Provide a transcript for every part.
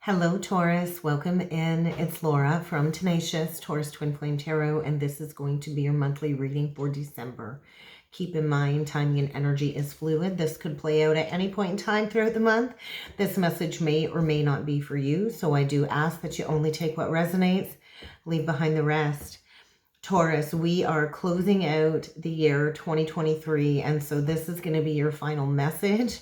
Hello, Taurus. Welcome in. It's Laura from Tenacious Taurus Twin Flame Tarot, and this is going to be your monthly reading for December. Keep in mind, timing and energy is fluid. This could play out at any point in time throughout the month. This message may or may not be for you, so I do ask that you only take what resonates, leave behind the rest. Taurus, we are closing out the year 2023, and so this is going to be your final message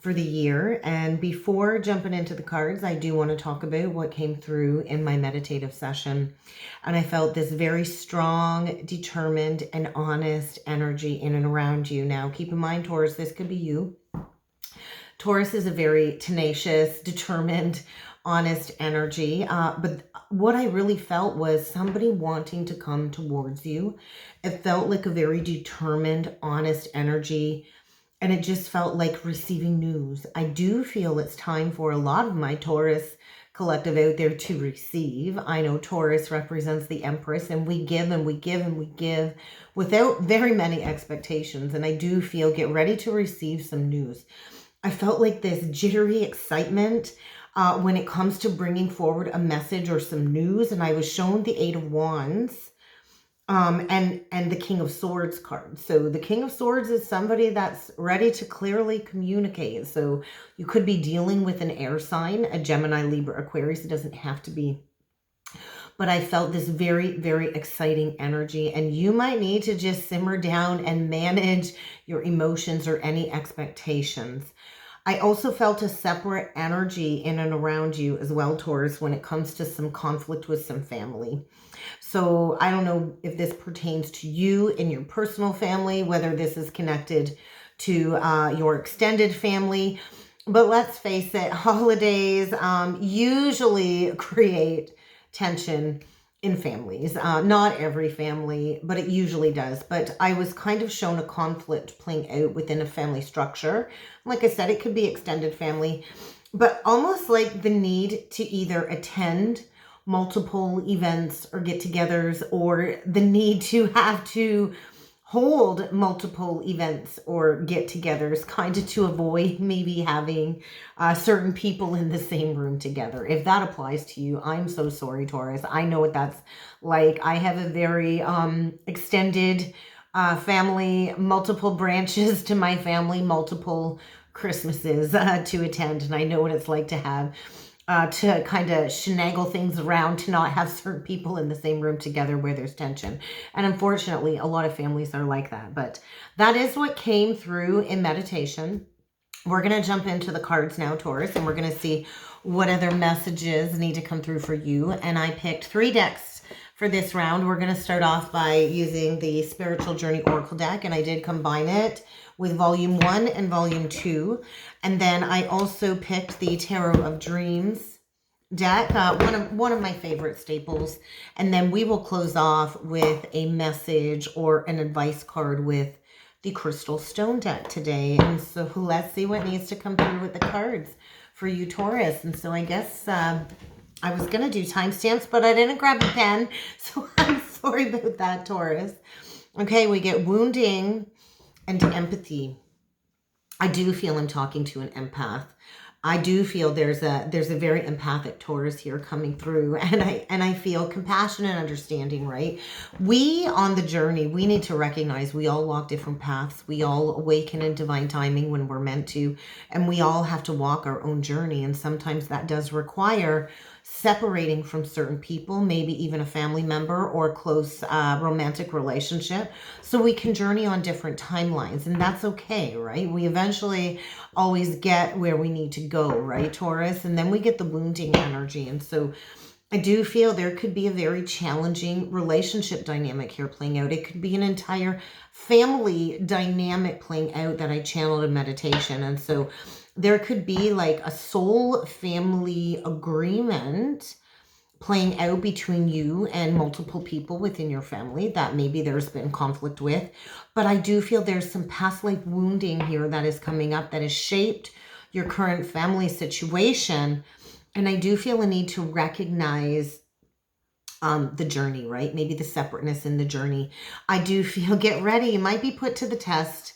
for the year. And before jumping into the cards, I do want to talk about what came through in my meditative session. And I felt this very strong, determined, and honest energy in and around you. Now, keep in mind, Taurus, this could be you. Taurus is a very tenacious, determined, honest energy. But what I really felt was somebody wanting to come towards you. It felt like a very determined, honest energy. And it just felt like receiving news. I do feel it's time for a lot of my Taurus collective out there to receive. I know Taurus represents the Empress, and we give and we give and we give without very many expectations. And I do feel get ready to receive some news. I felt like this jittery excitement when it comes to bringing forward a message or some news. And I was shown the Eight of Wands. And the King of Swords card. So the King of Swords is somebody that's ready to clearly communicate. So you could be dealing with an air sign, a Gemini, Libra, Aquarius. It doesn't have to be. But I felt this very, very exciting energy. And you might need to just simmer down and manage your emotions or any expectations. I also felt a separate energy in and around you as well, Taurus, when it comes to some conflict with some family. So I don't know if this pertains to you in your personal family, whether this is connected to your extended family. But let's face it, holidays usually create tension in families. Not every family, but it usually does. But I was kind of shown a conflict playing out within a family structure. Like I said, it could be extended family, but almost like the need to either attend multiple events or get-togethers, or the need to have to hold multiple events or get-togethers, kind of to avoid maybe having certain people in the same room together. If that applies to you, I'm so sorry, Taurus. I know what that's like. I have a very extended family, multiple branches to my family, multiple Christmases to attend, and I know what it's like to have to kind of finagle things around, to not have certain people in the same room together where there's tension. And unfortunately, a lot of families are like that. But that is what came through in meditation. We're going to jump into the cards now, Taurus, and we're going to see what other messages need to come through for you. And I picked 3 decks for this round. We're going to start off by using the Spiritual Journey Oracle deck, and I did combine it with volume 1 and volume 2. And then I also picked the Tarot of Dreams deck, one of my favorite staples. And then we will close off with a message or an advice card with the Crystal Stone deck today. And so let's see what needs to come through with the cards for you, Taurus. And so I guess I was going to do timestamps, but I didn't grab a pen. So I'm sorry about that, Taurus. Okay, we get wounding and empathy. I do feel I'm talking to an empath. I do feel there's a very empathic Taurus here coming through, and I feel compassion and understanding, right? We on the journey, we need to recognize we all walk different paths. We all awaken in divine timing when we're meant to, and we all have to walk our own journey. And sometimes that does require separating from certain people, maybe even a family member or a close romantic relationship, so we can journey on different timelines. And that's okay, right? We eventually always get where we need to go, right, Taurus? And then we get the wounding energy. And so I do feel there could be a very challenging relationship dynamic here playing out. It could be an entire family dynamic playing out that I channeled in meditation. And so there could be like a soul family agreement playing out between you and multiple people within your family that maybe there's been conflict with. But I do feel there's some past life wounding here that is coming up that has shaped your current family situation. And I do feel a need to recognize the journey, right? Maybe the separateness in the journey. I do feel, get ready, you might be put to the test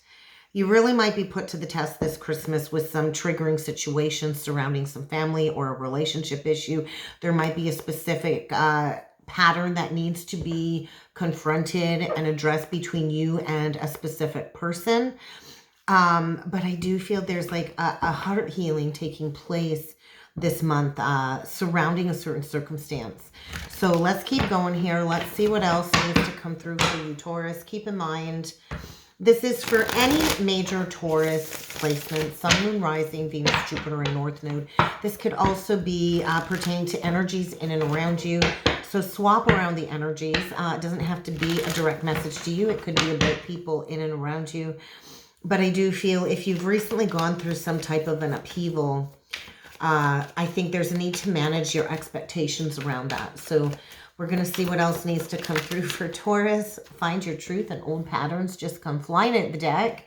You really might be put to the test this Christmas with some triggering situations surrounding some family or a relationship issue. There might be a specific pattern that needs to be confronted and addressed between you and a specific person. But I do feel there's like a heart healing taking place this month surrounding a certain circumstance. So let's keep going here. Let's see what else needs to come through for you, Taurus. Keep in mind, this is for any major Taurus placement, Sun, Moon, Rising, Venus, Jupiter, and North Node. This could also be pertaining to energies in and around you. So swap around the energies. It doesn't have to be a direct message to you. It could be about people in and around you. But I do feel if you've recently gone through some type of an upheaval, I think there's a need to manage your expectations around that. So we're going to see what else needs to come through for Taurus. Find your truth, and old patterns just come flying at the deck.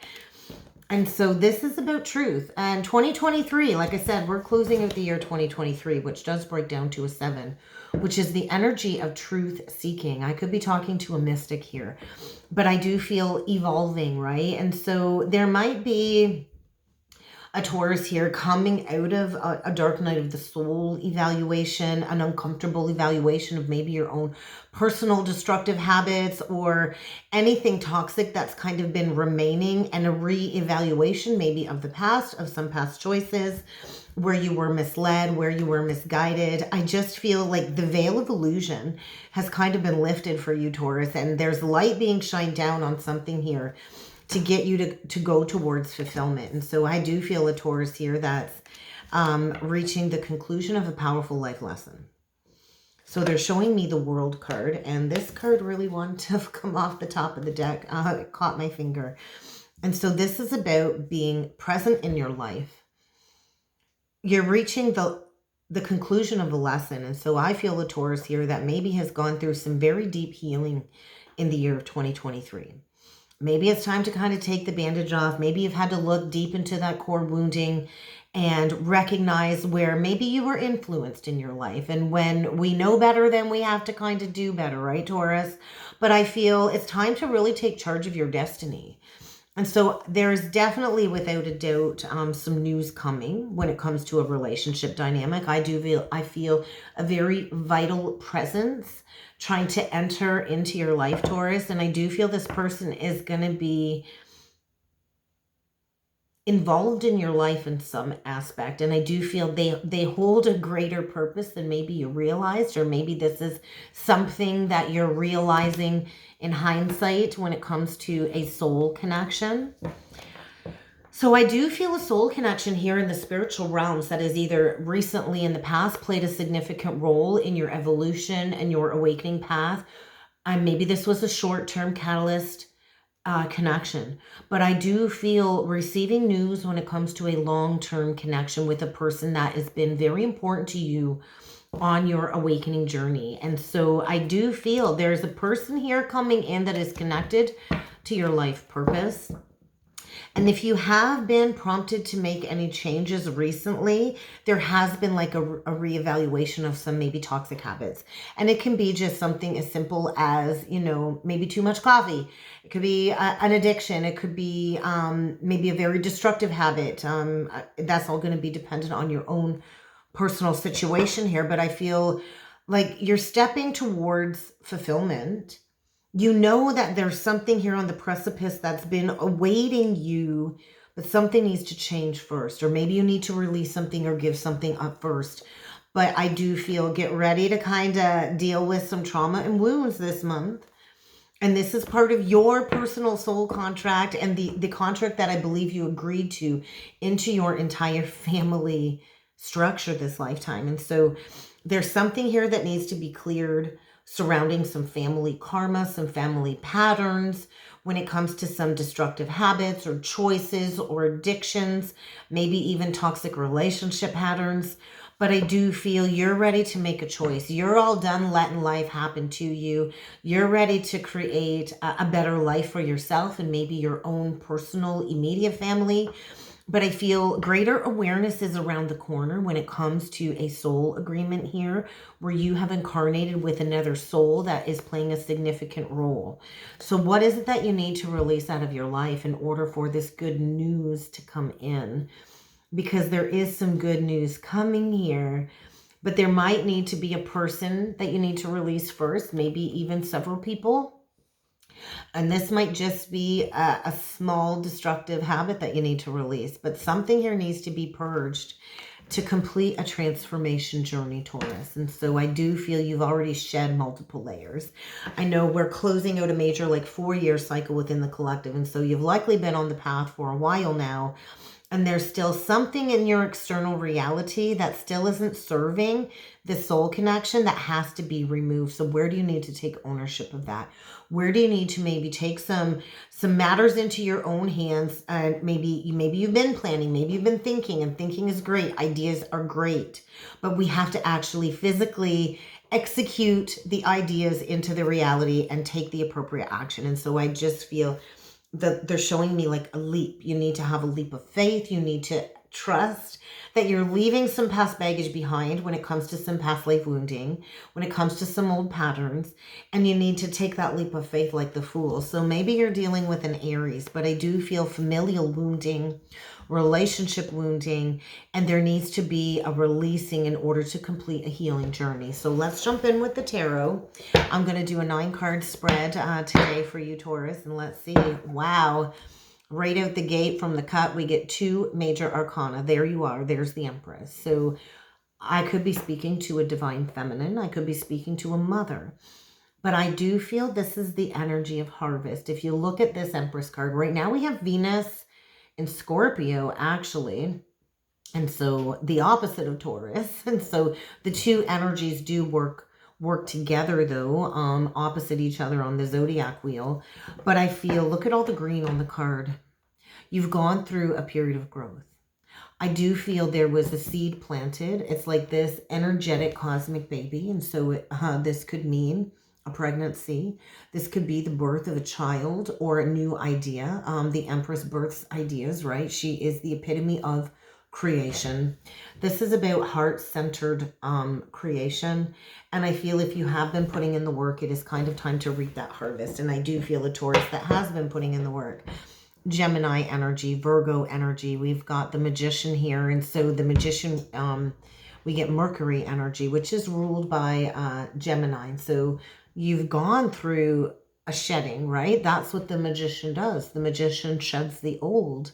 And so this is about truth. And 2023, like I said, we're closing out the year 2023, which does break down to a 7, which is the energy of truth seeking. I could be talking to a mystic here, but I do feel evolving, right? And so there might be a Taurus here coming out of a dark night of the soul evaluation, an uncomfortable evaluation of maybe your own personal destructive habits or anything toxic that's kind of been remaining, and a re-evaluation maybe of the past, of some past choices, where you were misled, where you were misguided. I just feel like the veil of illusion has kind of been lifted for you, Taurus, and there's light being shined down on something here to get you to go towards fulfillment. And so I do feel a Taurus here that's reaching the conclusion of a powerful life lesson. So they're showing me the World card, and this card really wanted to come off the top of the deck. It caught my finger. And so this is about being present in your life. You're reaching the conclusion of a lesson. And so I feel a Taurus here that maybe has gone through some very deep healing in the year of 2023. Maybe it's time to kind of take the bandage off. Maybe you've had to look deep into that core wounding and recognize where maybe you were influenced in your life. And when we know better, then we have to kind of do better, right, Taurus? But I feel it's time to really take charge of your destiny. And so there's definitely, without a doubt, some news coming when it comes to a relationship dynamic. I feel a very vital presence trying to enter into your life, Taurus. And I do feel this person is going to be involved in your life in some aspect. And I do feel they hold a greater purpose than maybe you realized, or maybe this is something that you're realizing in hindsight when it comes to a soul connection. So I do feel a soul connection here in the spiritual realms that is either recently in the past played a significant role in your evolution and your awakening path. Maybe this was a short-term catalyst connection, but I do feel receiving news when it comes to a long-term connection with a person that has been very important to you on your awakening journey. And so I do feel there's a person here coming in that is connected to your life purpose. And if you have been prompted to make any changes recently, there has been like a reevaluation of some maybe toxic habits. And it can be just something as simple as, maybe too much coffee. It could be an addiction. It could be maybe a very destructive habit. That's all going to be dependent on your own personal situation here. But I feel like you're stepping towards fulfillment. You know that there's something here on the precipice that's been awaiting you, but something needs to change first. Or maybe you need to release something or give something up first. But I do feel get ready to kind of deal with some trauma and wounds this month. And this is part of your personal soul contract and the contract that I believe you agreed to into your entire family structure this lifetime. And so there's something here that needs to be cleared surrounding some family karma, some family patterns when it comes to some destructive habits or choices or addictions, maybe even toxic relationship patterns. But I do feel you're ready to make a choice. You're all done letting life happen to you. You're ready to create a better life for yourself and maybe your own personal immediate family. But I feel greater awareness is around the corner when it comes to a soul agreement here, where you have incarnated with another soul that is playing a significant role. So what is it that you need to release out of your life in order for this good news to come in? Because there is some good news coming here, but there might need to be a person that you need to release first, maybe even several people. And this might just be a small destructive habit that you need to release. But something here needs to be purged to complete a transformation journey, Taurus. And so I do feel you've already shed multiple layers. I know we're closing out a major 4-year cycle within the collective. And so you've likely been on the path for a while now. And there's still something in your external reality that still isn't serving the soul connection that has to be removed. So where do you need to take ownership of that? Where do you need to maybe take some matters into your own hands? And maybe you've been planning, maybe you've been thinking, and thinking is great. Ideas are great, but we have to actually physically execute the ideas into the reality and take the appropriate action. And so I just feel that they're showing me a leap. You need to have a leap of faith. You need to trust that you're leaving some past baggage behind when it comes to some past life wounding, when it comes to some old patterns, and you need to take that leap of faith like the Fool. So maybe you're dealing with an Aries, but I do feel familial wounding, relationship wounding, and there needs to be a releasing in order to complete a healing journey. So let's jump in with the tarot. I'm going to do a 9-card spread today for you, Taurus, and let's see. Wow. Right out the gate from the cut, we get 2 major arcana. There you are. There's the Empress. So I could be speaking to a divine feminine. I could be speaking to a mother. But I do feel this is the energy of harvest. If you look at this Empress card, right now we have Venus in Scorpio, actually. And so the opposite of Taurus. And so the 2 energies do work together, though, opposite each other on the zodiac wheel. But I feel, look at all the green on the card. You've gone through a period of growth. I do feel there was a seed planted. It's like this energetic cosmic baby. And so this could mean a pregnancy. This could be the birth of a child or a new idea. The Empress births ideas, right? She is the epitome of creation. This is about heart-centered creation. And I feel if you have been putting in the work, it is kind of time to reap that harvest. And I do feel a Taurus that has been putting in the work. Gemini energy, Virgo energy. We've got the Magician here. And so the Magician, we get Mercury energy, which is ruled by Gemini. And so you've gone through a shedding, right? That's what the Magician does. The Magician sheds the old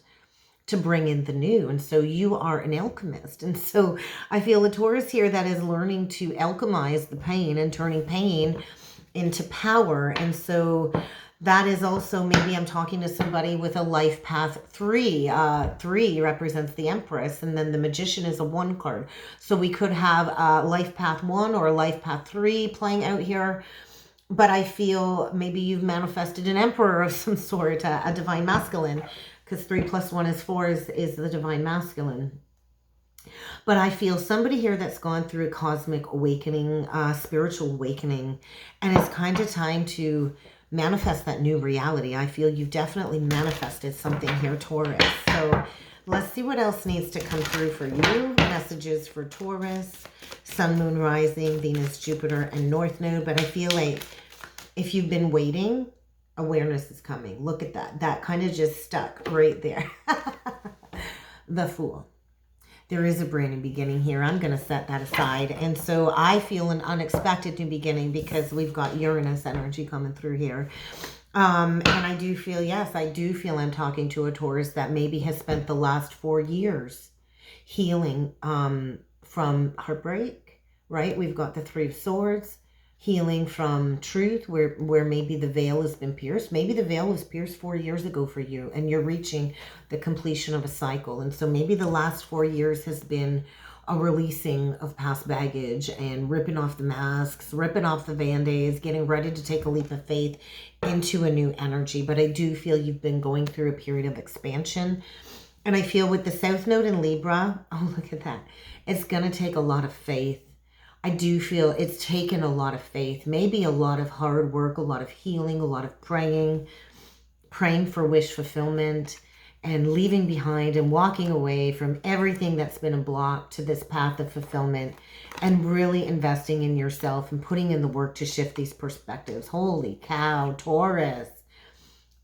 to bring in the new. And so you are an alchemist. And so I feel a Taurus here that is learning to alchemize the pain and turning pain into power. And so that is also, maybe I'm talking to somebody with a life path 3. 3 represents the Empress, and then the Magician is a 1 card. So we could have a life path 1 or a life path 3 playing out here. But I feel maybe you've manifested an emperor of some sort, a divine masculine, because 3 + 1 is 4 is the divine masculine. But I feel somebody here that's gone through a cosmic awakening, spiritual awakening, and it's kind of time to manifest that new reality. I feel you've definitely manifested something here, Taurus. So let's see what else needs to come through for you. Messages for Taurus, Sun, Moon, Rising, Venus, Jupiter, and North Node. But I feel like if you've been waiting, awareness is coming. Look at that. That kind of just stuck right there. The Fool. There is a brand new beginning here. I'm going to set that aside. And so I feel an unexpected new beginning because we've got Uranus energy coming through here. And I do feel, yes, I do feel I'm talking to a Taurus that maybe has spent the last 4 years healing from heartbreak, right? We've got the 3 of Swords. Healing from truth, where maybe the veil has been pierced. Maybe the veil was pierced 4 years ago for you, and you're reaching the completion of a cycle. And so maybe the last 4 years has been a releasing of past baggage and ripping off the masks, ripping off the band-aids, getting ready to take a leap of faith into a new energy. But I do feel you've been going through a period of expansion. And I feel with the South Node in Libra, oh, look at that. It's going to take a lot of faith. I do feel it's taken a lot of faith, maybe a lot of hard work, a lot of healing, a lot of praying for wish fulfillment. and leaving behind and walking away from everything that's been a block to this path of fulfillment and really investing in yourself and putting in the work to shift these perspectives. Holy cow, Taurus.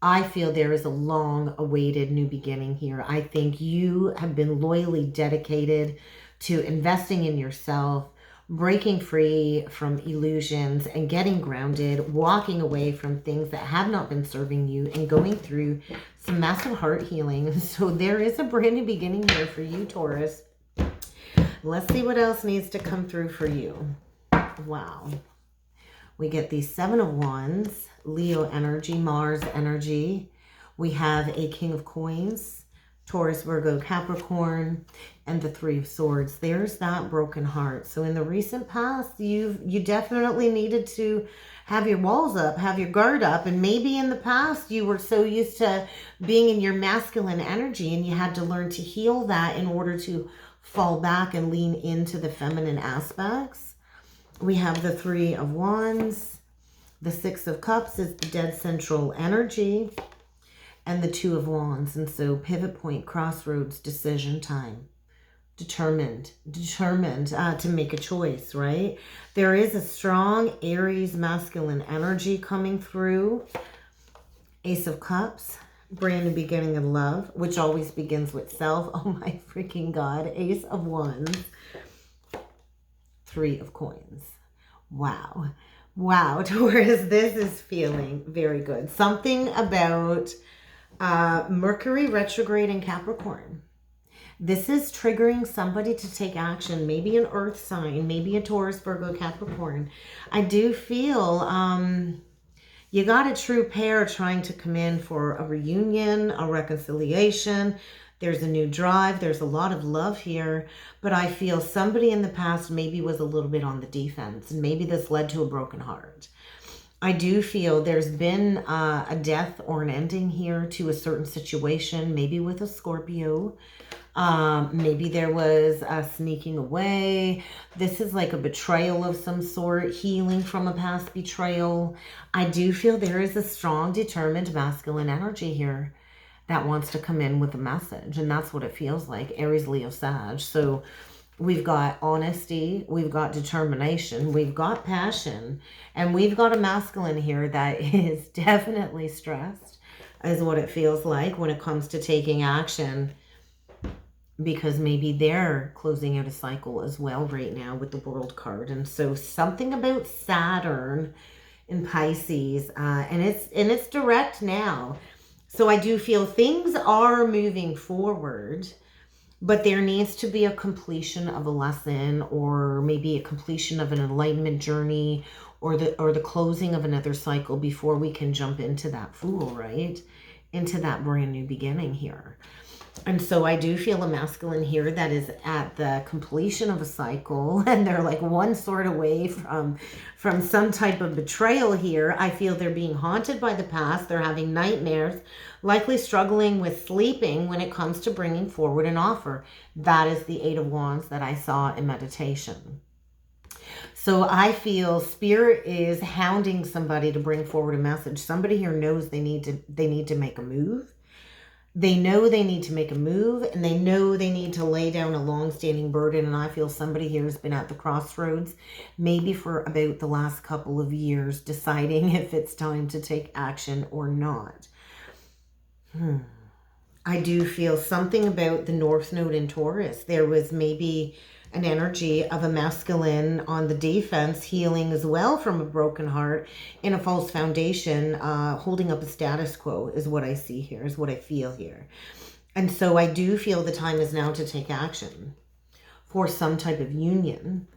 I feel there is a long-awaited new beginning here. I think you have been loyally dedicated to investing in yourself, breaking free from illusions and getting grounded, walking away from things that have not been serving you and going through some massive heart healing. So there is a brand new beginning here for you, Taurus. Let's see what else needs to come through for you. Wow. We get the Seven of Wands, Leo energy, Mars energy. We have a King of Coins, Taurus, Virgo, Capricorn, and the Three of Swords. There's that broken heart. So in the recent past, you definitely needed to have your walls up, have your guard up. And maybe in the past, you were so used to being in your masculine energy and you had to learn to heal that in order to fall back and lean into the feminine aspects. We have the Three of Wands. The Six of Cups is the dead central energy. And the Two of Wands. And so pivot point, crossroads, decision time. Determined to make a choice, right? There is a strong Aries masculine energy coming through. Ace of Cups. Brand new beginning in love, which always begins with self. Oh my freaking God. Ace of Wands. Three of Coins. Wow. Wow, Taurus, this is feeling very good. Something about Mercury retrograde in Capricorn. This is triggering somebody to take action, maybe an earth sign, maybe a Taurus, Virgo, Capricorn. I do feel you got a true pair trying to come in for a reunion, a reconciliation. There's a new drive. There's a lot of love here. But I feel somebody in the past maybe was a little bit on the defense. And maybe this led to a broken heart. I do feel there's been a death or an ending here to a certain situation. Maybe with a Scorpio. Maybe there was a sneaking away. This is like a betrayal of some sort. Healing from a past betrayal. I do feel there is a strong, determined masculine energy here that wants to come in with a message. And that's what it feels like. Aries, Leo, Sag. So we've got honesty, we've got determination, we've got passion, and we've got a masculine here that is definitely stressed, is what it feels like when it comes to taking action, because maybe they're closing out a cycle as well right now with the World card. And so something about Saturn in Pisces, and it's direct now. So I do feel things are moving forward, but there needs to be a completion of a lesson, or maybe a completion of an enlightenment journey, or the closing of another cycle before we can jump into that Fool, right? Into that brand new beginning here. And so I do feel a masculine here that is at the completion of a cycle, and they're like one sword away from some type of betrayal here. I feel they're being haunted by the past. They're having nightmares, likely struggling with sleeping when it comes to bringing forward an offer. That is the Eight of Wands that I saw in meditation. So I feel Spirit is hounding somebody to bring forward a message. Somebody here knows they need to make a move. They know they need to make a move, and they know they need to lay down a long-standing burden. And I feel somebody here has been at the crossroads, maybe for about the last couple of years, deciding if it's time to take action or not. I do feel something about the North Node in Taurus. There was maybe an energy of a masculine on the defense, healing as well from a broken heart in a false foundation, holding up a status quo is what I see here, is what I feel here. And so I do feel the time is now to take action for some type of union.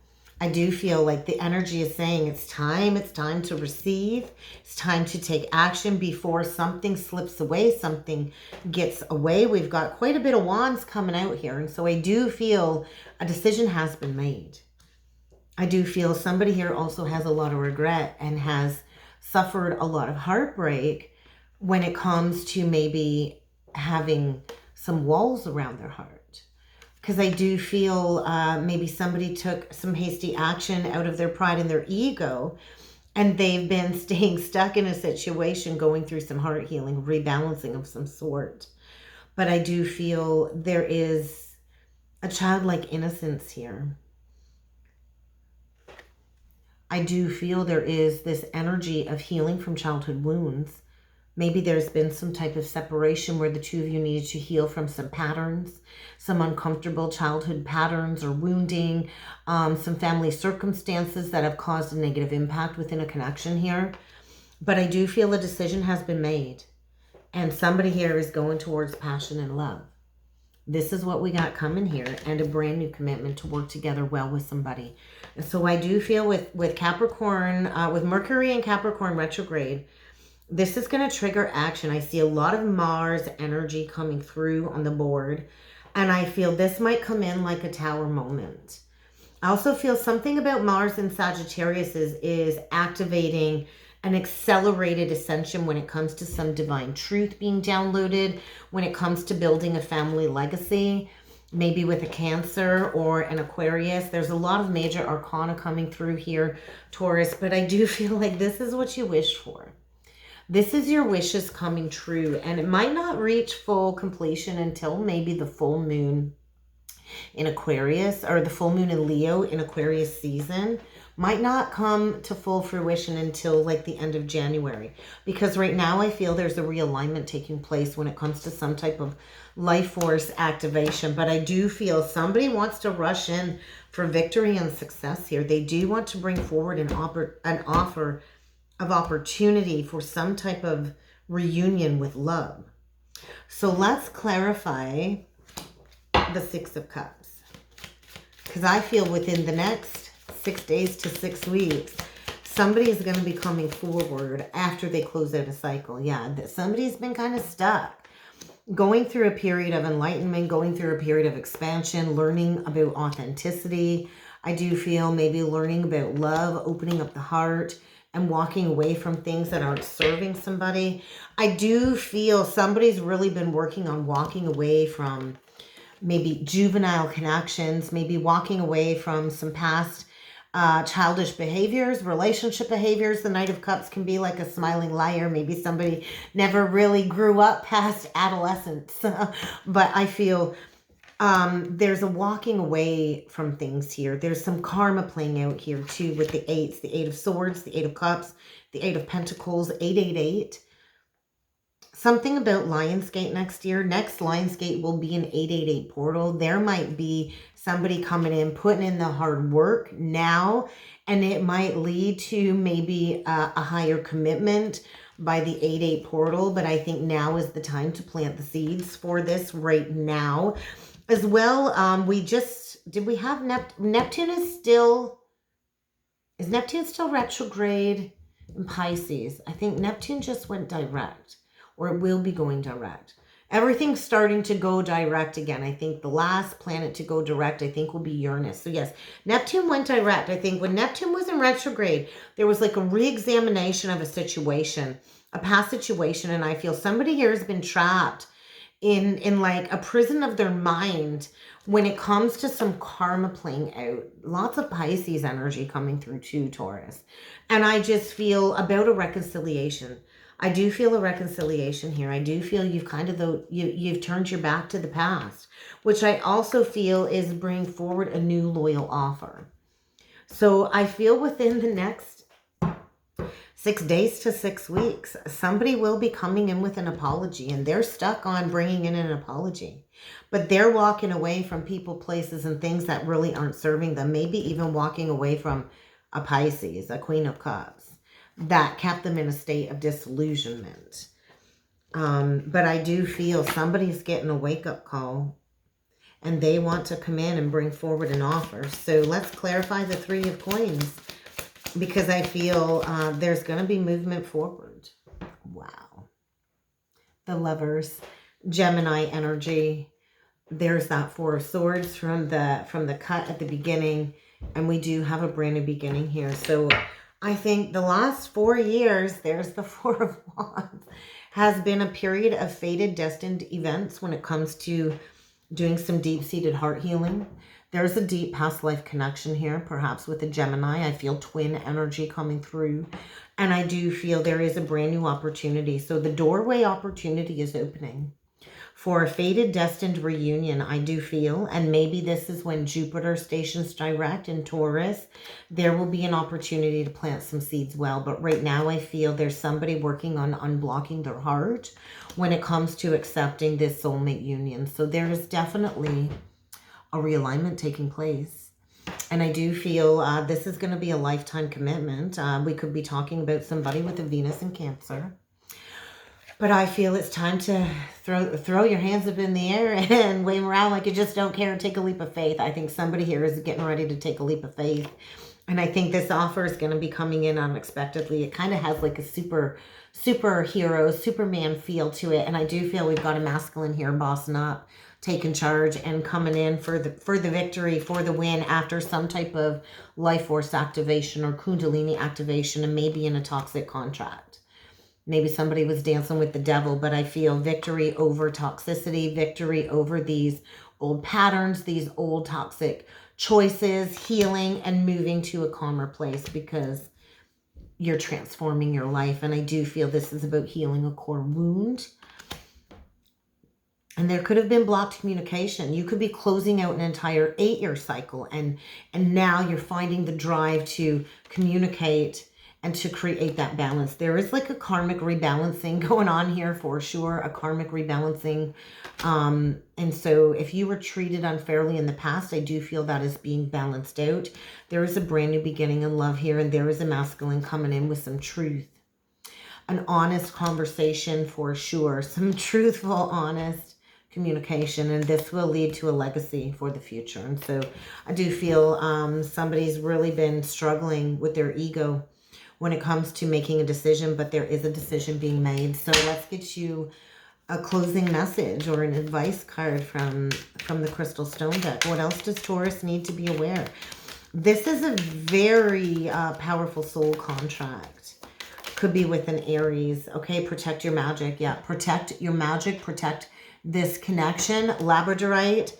I do feel like the energy is saying it's time to receive. It's time to take action before something slips away, something gets away. We've got quite a bit of wands coming out here. And so I do feel a decision has been made. I do feel somebody here also has a lot of regret and has suffered a lot of heartbreak when it comes to maybe having some walls around their heart. Because I do feel maybe somebody took some hasty action out of their pride and their ego, and they've been staying stuck in a situation, going through some heart healing, rebalancing of some sort. But I do feel there is a childlike innocence here. I do feel there is this energy of healing from childhood wounds. Maybe there's been some type of separation where the two of you needed to heal from some patterns, some uncomfortable childhood patterns or wounding, some family circumstances that have caused a negative impact within a connection here. But I do feel a decision has been made, and somebody here is going towards passion and love. This is what we got coming here, and a brand new commitment to work together well with somebody. And so I do feel with Capricorn, with Mercury and Capricorn retrograde, this is going to trigger action. I see a lot of Mars energy coming through on the board, and I feel this might come in like a tower moment. I also feel something about Mars and Sagittarius is activating an accelerated ascension when it comes to some divine truth being downloaded, when it comes to building a family legacy, maybe with a Cancer or an Aquarius. There's a lot of major arcana coming through here, Taurus, but I do feel like this is what you wished for. This is your wishes coming true, and it might not reach full completion until maybe the full moon in Aquarius, or the full moon in Leo in Aquarius season. Might not come to full fruition until like the end of January, because right now I feel there's a realignment taking place when it comes to some type of life force activation. But I do feel somebody wants to rush in for victory and success here. They do want to bring forward an offer of opportunity for some type of reunion with love. So let's clarify the Six of Cups, because I feel within the next 6 days to 6 weeks, somebody is going to be coming forward after they close out a cycle. Yeah, somebody's been kind of stuck, going through a period of enlightenment, going through a period of expansion, learning about authenticity. I do feel maybe learning about love, opening up the heart, and walking away from things that aren't serving somebody. I do feel somebody's really been working on walking away from maybe juvenile connections, maybe walking away from some past childish behaviors, relationship behaviors. The Knight of Cups can be like a smiling liar. Maybe somebody never really grew up past adolescence. But I feel there's a walking away from things here. There's some karma playing out here too with the eights, the Eight of Swords, the Eight of Cups, the Eight of Pentacles, 888. Something about Lionsgate next year. Next Lionsgate will be an 888 portal. There might be somebody coming in, putting in the hard work now, and it might lead to maybe a higher commitment by the 8-8 portal. But I think now is the time to plant the seeds for this right now. As well, did we have Neptune is Neptune still retrograde in Pisces? I think Neptune just went direct, or it will be going direct. Everything's starting to go direct again. I think the last planet to go direct, I think, will be Uranus. So yes, Neptune went direct. I think when Neptune was in retrograde, there was like a re-examination of a situation, a past situation. And I feel somebody here has been trapped in like a prison of their mind when it comes to some karma playing out. Lots of Pisces energy coming through too, Taurus. And I just feel about a reconciliation. I do feel a reconciliation here. I do feel you've kind of you've turned your back to the past, which I also feel is bringing forward a new loyal offer. So I feel within the next 6 days to 6 weeks, somebody will be coming in with an apology, and they're stuck on bringing in an apology. But they're walking away from people, places, and things that really aren't serving them. Maybe even walking away from a Pisces, a Queen of Cups, that kept them in a state of disillusionment. But I do feel somebody's getting a wake-up call, and they want to come in and bring forward an offer. So let's clarify the Three of Coins, because I feel there's going to be movement forward. Wow. The Lovers, Gemini energy. There's that Four of Swords from the cut at the beginning, and we do have a brand new beginning here. So I think the last 4 years, there's the Four of Wands, has been a period of fated, destined events when it comes to doing some deep-seated heart healing. There's a deep past life connection here, perhaps with a Gemini. I feel twin energy coming through. And I do feel there is a brand new opportunity. So the doorway opportunity is opening for a fated destined reunion, I do feel, and maybe this is when Jupiter stations direct in Taurus, there will be an opportunity to plant some seeds well. But right now I feel there's somebody working on unblocking their heart when it comes to accepting this soulmate union. So there is definitely a realignment taking place. And I do feel this is going to be a lifetime commitment. We could be talking about somebody with a Venus in Cancer. But I feel it's time to throw your hands up in the air and wave around like you just don't care and take a leap of faith. I think somebody here is getting ready to take a leap of faith. And I think this offer is going to be coming in unexpectedly. It kind of has like a superhero, Superman feel to it. And I do feel we've got a masculine here bossing up, taking charge and coming in for the victory, for the win after some type of life force activation or kundalini activation, and maybe in a toxic contract. Maybe somebody was dancing with the devil, but I feel victory over toxicity, victory over these old patterns, these old toxic choices, healing and moving to a calmer place because you're transforming your life. And I do feel this is about healing a core wound. And there could have been blocked communication. You could be closing out an entire 8-year cycle and now you're finding the drive to communicate and to create that balance. There is like a karmic rebalancing going on here for sure, a karmic rebalancing. And so if you were treated unfairly in the past, I do feel that is being balanced out. There is a brand new beginning in love here, and there is a masculine coming in with some truth. An honest conversation for sure, some truthful, honest communication, and this will lead to a legacy for the future. And so I do feel somebody's really been struggling with their ego when it comes to making a decision, but there is a decision being made. So let's get you a closing message or an advice card from the Crystal Stone deck. What else does Taurus need to be aware? This is a very powerful soul contract. Could be with an Aries. Okay, protect your magic. Yeah, protect your magic. Protect this connection. Labradorite.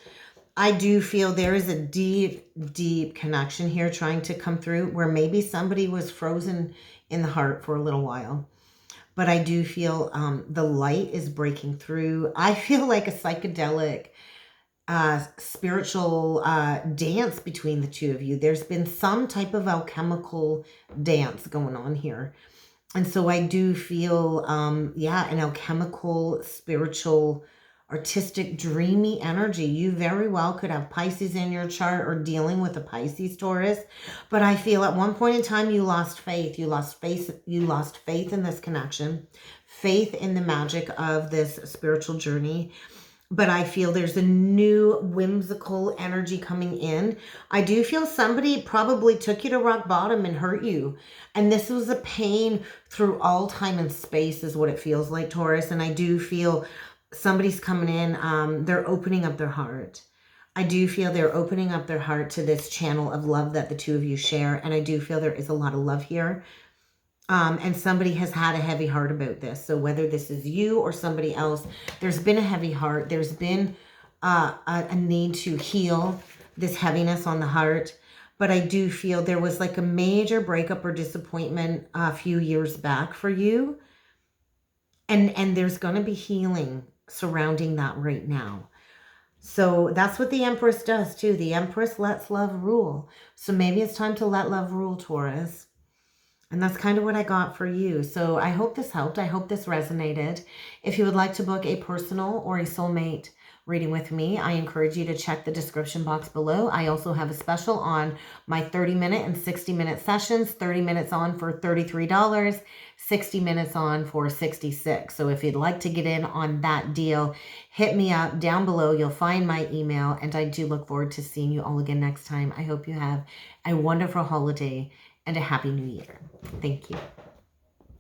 I do feel there is a deep, deep connection here trying to come through where maybe somebody was frozen in the heart for a little while. But I do feel the light is breaking through. I feel like a psychedelic spiritual dance between the two of you. There's been some type of alchemical dance going on here. And so I do feel, yeah, an alchemical, spiritual, artistic, dreamy energy. You very well could have Pisces in your chart or dealing with a Pisces Taurus. But I feel at one point in time, you lost faith. You lost faith in this connection, faith in the magic of this spiritual journey. But I feel there's a new whimsical energy coming in. I do feel somebody probably took you to rock bottom and hurt you. And this was a pain through all time and space is what it feels like, Taurus. And I do feel somebody's coming in, they're opening up their heart. I do feel they're opening up their heart to this channel of love that the two of you share. And I do feel there is a lot of love here. And somebody has had a heavy heart about this. So whether this is you or somebody else, there's been a heavy heart. There's been a need to heal this heaviness on the heart. But I do feel there was like a major breakup or disappointment a few years back for you. And there's going to be healing surrounding that right now. So that's what the Empress does too. The Empress lets love rule. So maybe it's time to let love rule, Taurus. And that's kind of what I got for you. So I hope this helped. I hope this resonated. If you would like to book a personal or a soulmate reading with me, I encourage you to check the description box below. I also have a special on my 30-minute and 60-minute sessions. 30 minutes on for $33, 60 minutes on for $66. So if you'd like to get in on that deal, hit me up down below. You'll find my email, and I do look forward to seeing you all again next time. I hope you have a wonderful holiday and a happy new year. Thank you.